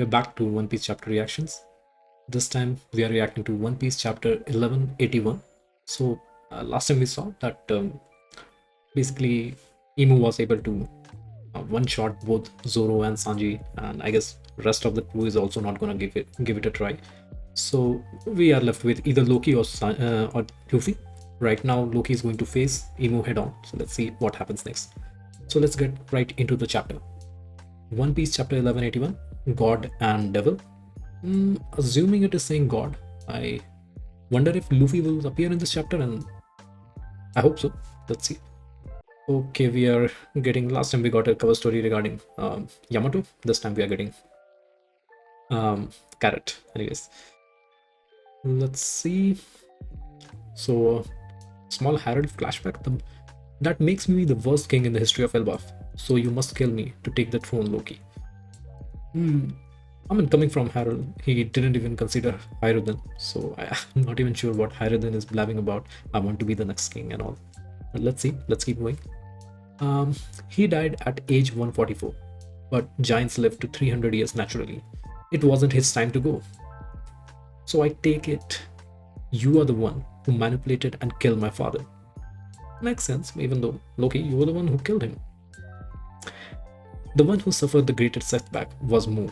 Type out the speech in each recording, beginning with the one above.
We're back to One Piece chapter reactions. This time we are reacting to One Piece chapter 1181. So last time we saw that basically Imu was able to one shot both Zoro and Sanji, and I guess rest of the crew is also not gonna give it a try. So we are left with either Loki or Luffy. Right now Loki is going to face Imu head on. So let's see what happens next. So let's get right into the chapter. One Piece chapter 1181, God and Devil. Assuming it is saying God, I wonder if Luffy will appear in this chapter, and I hope so. Let's see. Okay, we are getting, last time we got a cover story regarding Yamato. This time we are getting Carrot. Anyways, let's see. So, small Harold flashback. That makes me the worst king in the history of Elbaf. So you must kill me to take the throne, Loki. I mean, coming from Harold, he didn't even consider Hyrule, so I'm not even sure what Hyrule is blabbing about. I want to be the next king and all. But let's see, let's keep going. He died at age 144, but giants live to 300 years naturally. It wasn't his time to go. So I take it you are the one who manipulated and killed my father. Makes sense, even though, Loki, you were the one who killed him. The one who suffered the greatest setback was Mu.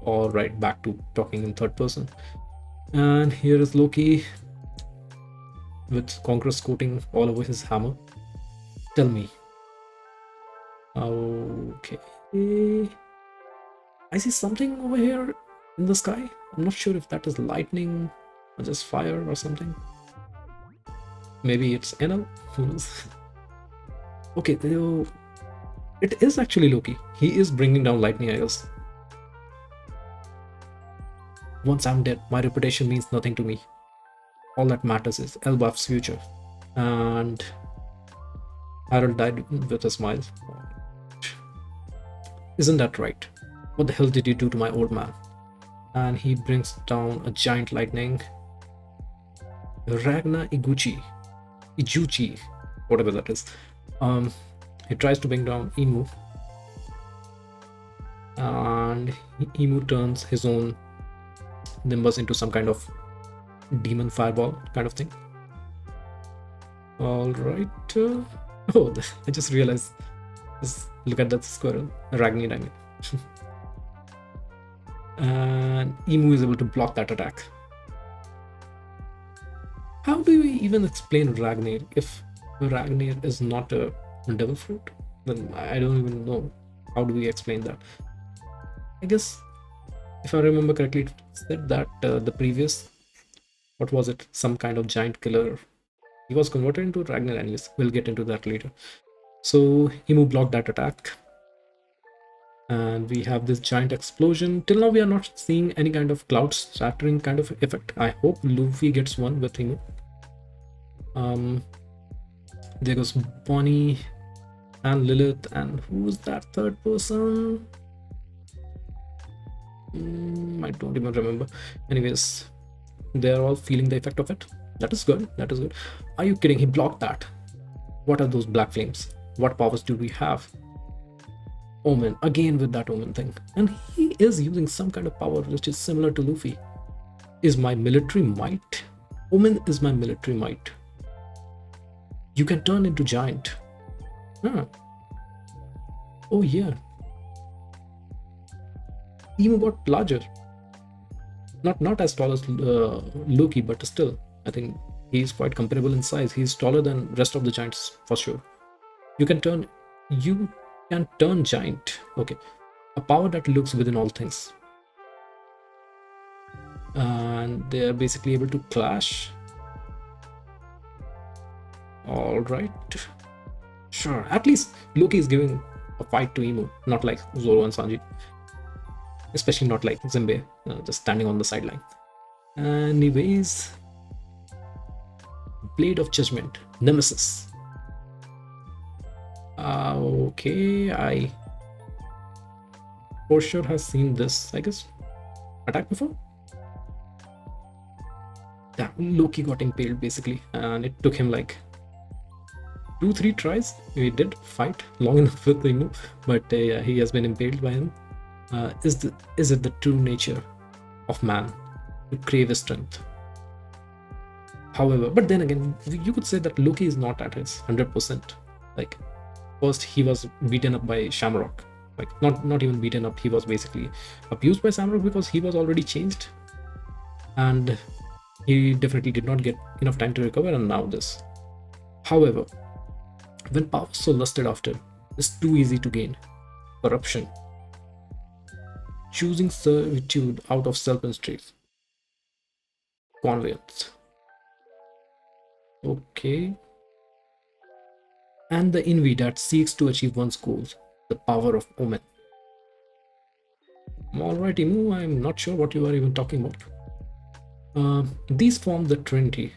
Alright, back to talking in third person. And here is Loki with Congress coating all over his hammer. Tell me. Okay. I see something over here in the sky. I'm not sure if that is lightning or just fire or something. Maybe it's Enel. Who knows? Okay, it is actually Loki. He is bringing down lightning, I guess. Once I'm dead, my reputation means nothing to me. All that matters is Elbaf's future. And Harold died with a smile. Isn't that right? What the hell did you do to my old man? And he brings down a giant lightning. Ragna Ijuchi, whatever that is. He tries to bring down Imu. And Imu turns his own Nimbus into some kind of demon fireball kind of thing. All right. Oh, I just realized. Just look at that squirrel, Ragnir, I mean. And Imu is able to block that attack. How do we even explain Ragnir if Ragnir is not a devil fruit? Then I don't even know. How do we explain that? I guess, if I remember correctly, it said that the previous, what was it, some kind of giant killer, he was converted into Ragnar. Anyways, we'll get into that later. So Imu blocked that attack, and we have this giant explosion. Till now we are not seeing any kind of cloud shattering kind of effect. I hope Luffy gets one with Imu. There goes Bonnie and Lilith, and who's that third person? I don't even remember. Anyways, they're all feeling the effect of it. That is good. That is good. Are you kidding? He blocked that. What are those black flames? What powers do we have? Omen, again with that Omen thing. And he is using some kind of power which is similar to Luffy. Is my military might? Omen is my military might. You can turn into giant. Huh. Oh yeah. Imu got larger. Not as tall as Loki, but still, I think he's quite comparable in size. He's taller than rest of the giants for sure. You can turn giant. Okay, a power that looks within all things, and they are basically able to clash. All right, sure. At least Loki is giving a fight to Imu, not like Zoro and Sanji. Especially not like Zimbe, just standing on the sideline. Anyways, Blade of Judgment, Nemesis. Okay, I for sure has seen this, I guess, attack before. Yeah, Loki got impaled basically, and it took him like 2-3 tries. We did fight long enough with Imu, but yeah, he has been impaled by him. Is it the true nature of man to crave his strength? However, but then again, you could say that Loki is not at his 100%. Like, first he was beaten up by Shamrock. Like, not even beaten up. He was basically abused by Shamrock because he was already changed, and he definitely did not get enough time to recover. And now this. However, when power so lusted after is too easy to gain, corruption, choosing servitude out of self-interest, conveyance. Okay. And the envy that seeks to achieve one's goals, the power of omen. Alright, Imu, I'm not sure what you are even talking about. These form the Trinity.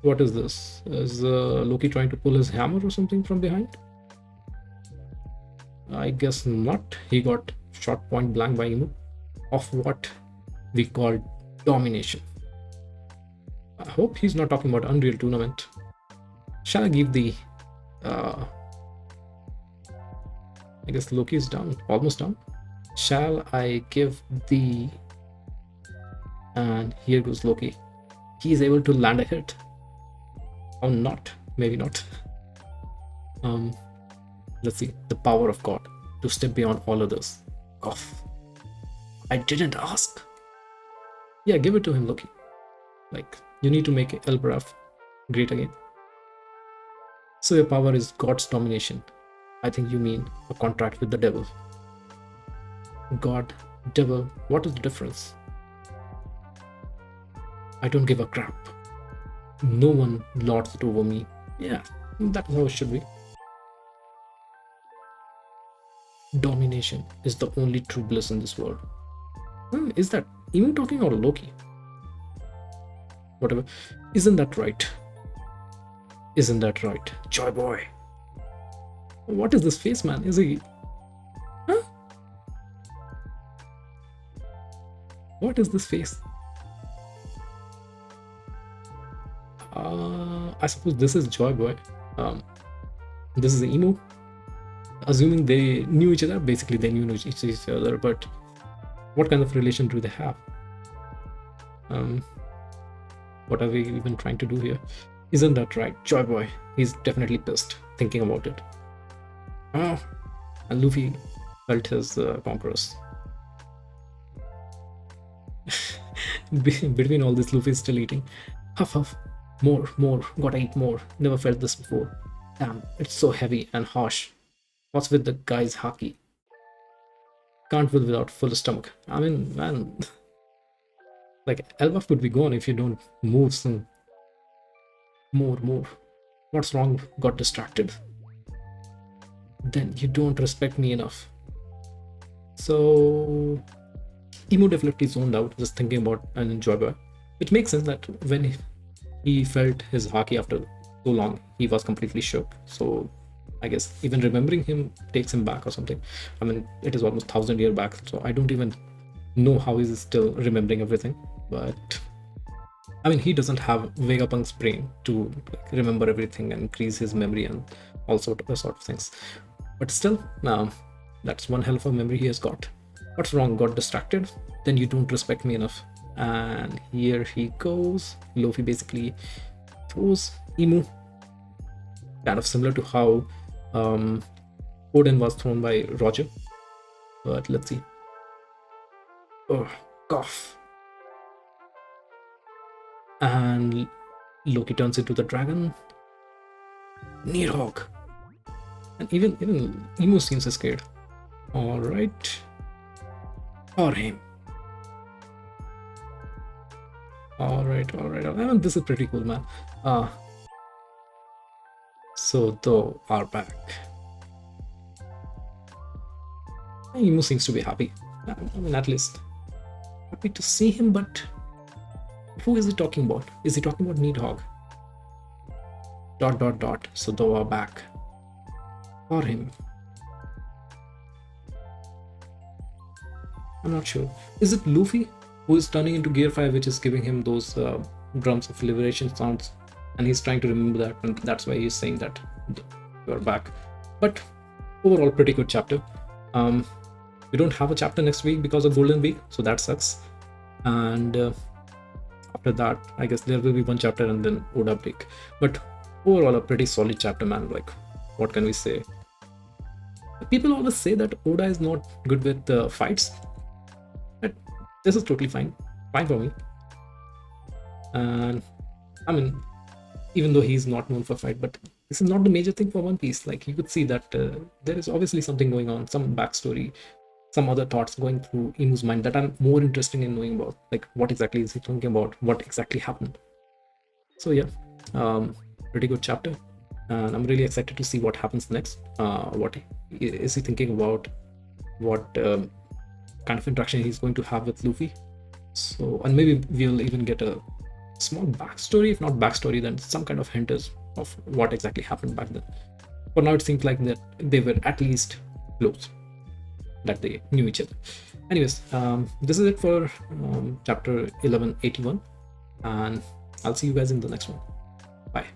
What is this? Is Loki trying to pull his hammer or something from behind? I guess not. He got shot point blank by Imu of what we call domination. I hope he's not talking about Unreal Tournament. Shall I give the... I guess Loki is down, almost down. Shall I give the... And here goes Loki. He is able to land a hit. Or not, maybe not. Let's see, the power of God to step beyond all others. Cough. I didn't ask. Yeah, give it to him, Loki. Like, you need to make Elbraf great again. So your power is God's domination. I think you mean a contract with the devil. God, devil, what is the difference? I don't give a crap. No one lords it over me. Yeah, that's how it should be. Domination is the only true bliss in this world. Is that even talking or Loki? Whatever. Isn't that right? Isn't that right? Joy boy. What is this face, man? Is he... Huh? What is this face? I suppose this is Joy Boy. This is the emo. Assuming they knew each other, basically they knew each other, but what kind of relation do they have? What are we even trying to do here? Isn't that right? Joy Boy. He's definitely pissed thinking about it. And Luffy felt his conquerors. Between all this, Luffy is still eating. Huff huff. More. Gotta eat more. Never felt this before. Damn, it's so heavy and harsh. What's with the guy's haki? Can't will without full stomach. I mean, man. Like, Elbaf would be gone if you don't move some. More. What's wrong? Got distracted. Then you don't respect me enough. So... Emo definitely zoned out, just thinking about an enjoyable. Which makes sense that when he felt his haki after so long, he was completely shook. So I guess even remembering him takes him back or something. I mean, it is almost 1,000 years back, so I don't even know how he's still remembering everything. But I mean, he doesn't have Vegapunk's brain to remember everything and increase his memory and all sort of things. But still, that's one hell of a memory he has got. What's wrong? Got distracted? Then you don't respect me enough. And here he goes. Luffy basically throws Emu. Kind of similar to how Odin was thrown by Roger. But let's see. Oh, cough. And Loki turns into the dragon. Needhog. And even Emu seems scared. Alright. For him. Alright. I mean, this is pretty cool, man. So though are back. Emu seems to be happy. I mean, at least happy to see him, but who is he talking about? Is he talking about Needhog? ... So though are back. For him. I'm not sure. Is it Luffy who is turning into Gear 5, which is giving him those drums of liberation sounds, and he's trying to remember that, and that's why he's saying that you're back. But overall pretty good chapter. We don't have a chapter next week because of Golden Week, so that sucks. And after that, I guess there will be one chapter and then Oda break. But overall, a pretty solid chapter, man. Like, what can we say? People always say that Oda is not good with fights. But this is totally fine for me. And I mean, even though he's not known for fight, but this is not the major thing for One Piece. Like, you could see that there is obviously something going on, some backstory, some other thoughts going through Imu's mind that I'm more interested in knowing about. Like, what exactly is he thinking about? What exactly happened? So yeah, pretty good chapter, and I'm really excited to see what happens next. What is he thinking about? What kind of interaction he's going to have with Luffy? So, and maybe we'll even get a small backstory, if not backstory, then some kind of hint of what exactly happened back then. For now, it seems like that they were at least close, that they knew each other. Anyways, this is it for chapter 1181, and I'll see you guys in the next one. Bye.